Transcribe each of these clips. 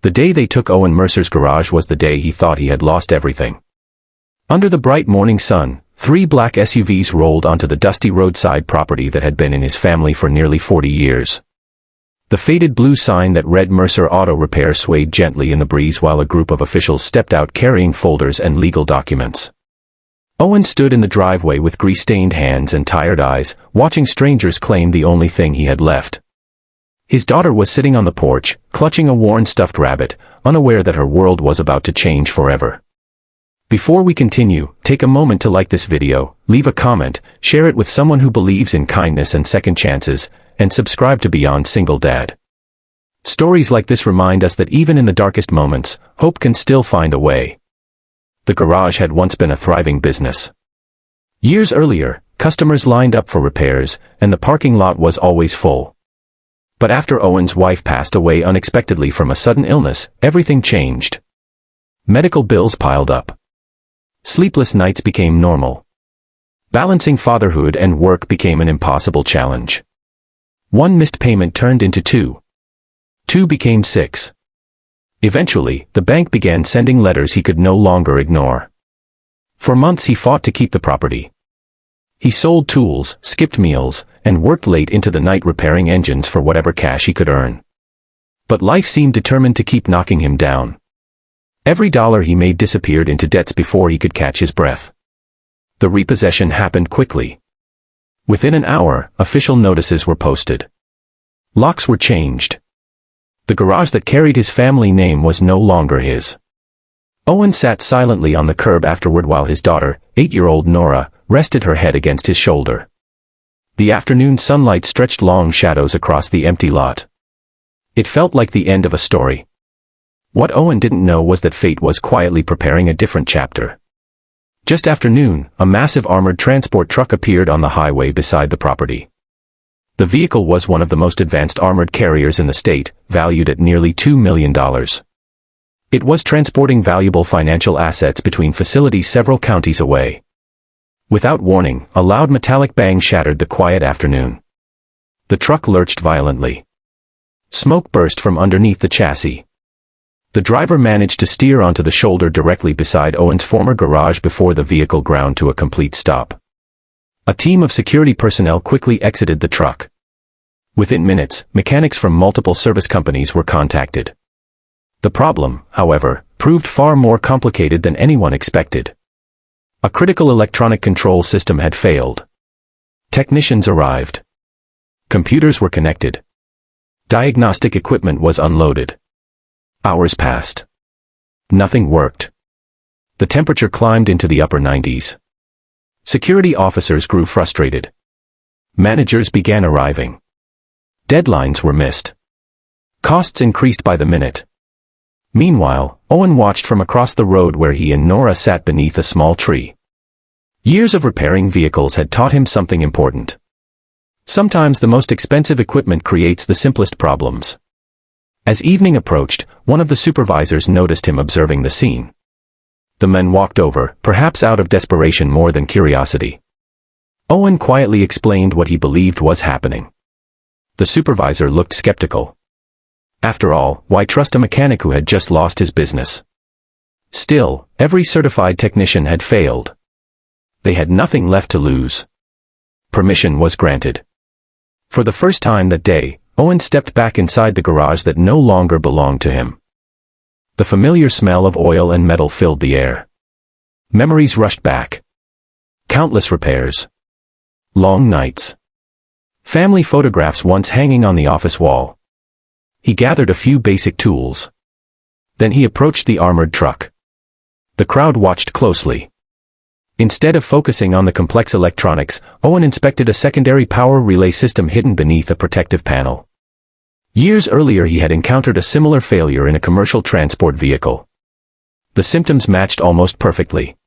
The day they took Owen Mercer's garage was the day he thought he had lost everything. Under the bright morning sun, 3 black SUVs rolled onto the dusty roadside property that had been in his family for nearly 40 years. The faded blue sign that read Mercer Auto Repair swayed gently in the breeze while a group of officials stepped out carrying folders and legal documents. Owen stood in the driveway with grease-stained hands and tired eyes, watching strangers claim the only thing he had left. His daughter was sitting on the porch, clutching a worn stuffed rabbit, unaware that her world was about to change forever. Before we continue, take a moment to like this video, leave a comment, share it with someone who believes in kindness and second chances, and subscribe to Beyond Single Dad. Stories like this remind us that even in the darkest moments, hope can still find a way. The garage had once been a thriving business. Years earlier, customers lined up for repairs, and the parking lot was always full. But after Owen's wife passed away unexpectedly from a sudden illness, everything changed. Medical bills piled up. Sleepless nights became normal. Balancing fatherhood and work became an impossible challenge. 1 missed payment turned into 2. 2 became 6. Eventually, the bank began sending letters he could no longer ignore. For months he fought to keep the property. He sold tools, skipped meals, and worked late into the night repairing engines for whatever cash he could earn. But life seemed determined to keep knocking him down. Every dollar he made disappeared into debts before he could catch his breath. The repossession happened quickly. Within an hour, official notices were posted. Locks were changed. The garage that carried his family name was no longer his. Owen sat silently on the curb afterward while his daughter, 8-year-old Nora, rested her head against his shoulder. The afternoon sunlight stretched long shadows across the empty lot. It felt like the end of a story. What Owen didn't know was that fate was quietly preparing a different chapter. Just after noon, a massive armored transport truck appeared on the highway beside the property. The vehicle was one of the most advanced armored carriers in the state, valued at nearly $2 million. It was transporting valuable financial assets between facilities several counties away. Without warning, a loud metallic bang shattered the quiet afternoon. The truck lurched violently. Smoke burst from underneath the chassis. The driver managed to steer onto the shoulder directly beside Owen's former garage before the vehicle ground to a complete stop. A team of security personnel quickly exited the truck. Within minutes, mechanics from multiple service companies were contacted. The problem, however, proved far more complicated than anyone expected. A critical electronic control system had failed. Technicians arrived. Computers were connected. Diagnostic equipment was unloaded. Hours passed. Nothing worked. The temperature climbed into the upper 90s. Security officers grew frustrated. Managers began arriving. Deadlines were missed. Costs increased by the minute. Meanwhile, Owen watched from across the road where he and Nora sat beneath a small tree. Years of repairing vehicles had taught him something important. Sometimes the most expensive equipment creates the simplest problems. As evening approached, one of the supervisors noticed him observing the scene. The men walked over, perhaps out of desperation more than curiosity. Owen quietly explained what he believed was happening. The supervisor looked skeptical. After all, why trust a mechanic who had just lost his business? Still, every certified technician had failed. They had nothing left to lose. Permission was granted. For the first time that day, Owen stepped back inside the garage that no longer belonged to him. The familiar smell of oil and metal filled the air. Memories rushed back. Countless repairs. Long nights. Family photographs once hanging on the office wall. He gathered a few basic tools. Then he approached the armored truck. The crowd watched closely. Instead of focusing on the complex electronics, Owen inspected a secondary power relay system hidden beneath a protective panel. Years earlier he had encountered a similar failure in a commercial transport vehicle. The symptoms matched almost perfectly.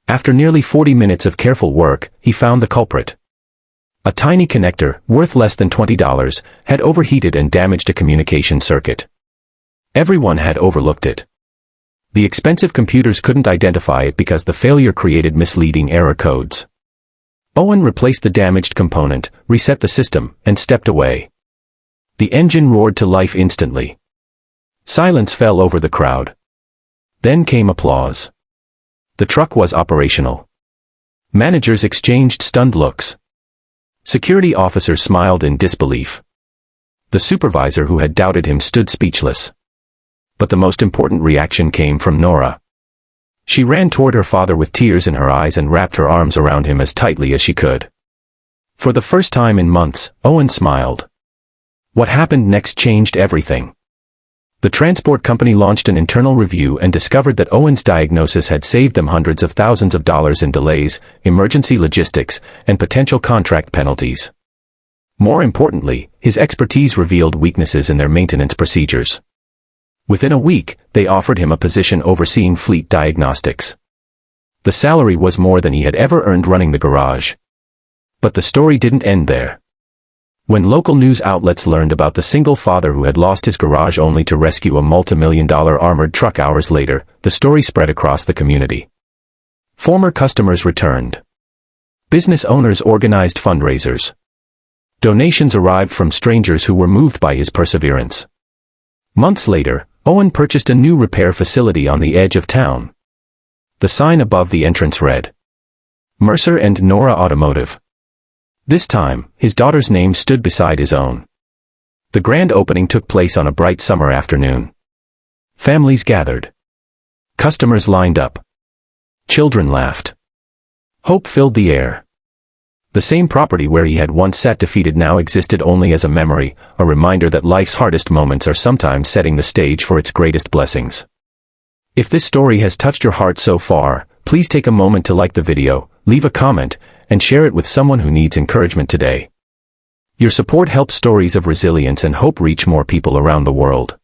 After nearly 40 minutes of careful work, he found the culprit. A tiny connector, worth less than $20, had overheated and damaged a communication circuit. Everyone had overlooked it. The expensive computers couldn't identify it because the failure created misleading error codes. Owen replaced the damaged component, reset the system, and stepped away. The engine roared to life instantly. Silence fell over the crowd. Then came applause. The truck was operational. Managers exchanged stunned looks. Security officers smiled in disbelief. The supervisor who had doubted him stood speechless. But the most important reaction came from Nora. She ran toward her father with tears in her eyes and wrapped her arms around him as tightly as she could. For the first time in months, Owen smiled. What happened next changed everything. The transport company launched an internal review and discovered that Owen's diagnosis had saved them hundreds of thousands of dollars in delays, emergency logistics, and potential contract penalties. More importantly, his expertise revealed weaknesses in their maintenance procedures. Within a week, they offered him a position overseeing fleet diagnostics. The salary was more than he had ever earned running the garage. But the story didn't end there. When local news outlets learned about the single father who had lost his garage only to rescue a multi-million-dollar armored truck hours later, the story spread across the community. Former customers returned. Business owners organized fundraisers. Donations arrived from strangers who were moved by his perseverance. Months later, Owen purchased a new repair facility on the edge of town. The sign above the entrance read, Mercer and Nora Automotive. This time, his daughter's name stood beside his own. The grand opening took place on a bright summer afternoon. Families gathered. Customers lined up. Children laughed. Hope filled the air. The same property where he had once sat defeated now existed only as a memory, a reminder that life's hardest moments are sometimes setting the stage for its greatest blessings. If this story has touched your heart so far, please take a moment to like the video, leave a comment, and share it with someone who needs encouragement today. Your support helps stories of resilience and hope reach more people around the world.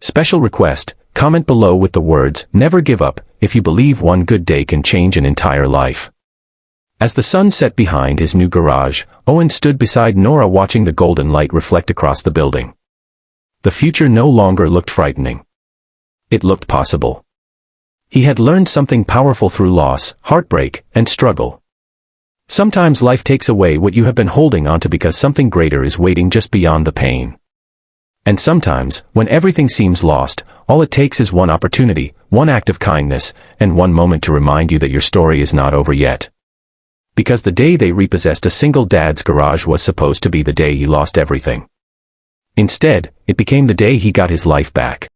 Special request, comment below with the words, "Never give up," if you believe one good day can change an entire life. As the sun set behind his new garage, Owen stood beside Nora watching the golden light reflect across the building. The future no longer looked frightening. It looked possible. He had learned something powerful through loss, heartbreak, and struggle. Sometimes life takes away what you have been holding onto because something greater is waiting just beyond the pain. And sometimes, when everything seems lost, all it takes is one opportunity, one act of kindness, and one moment to remind you that your story is not over yet. Because the day they repossessed a single dad's garage was supposed to be the day he lost everything. Instead, it became the day he got his life back.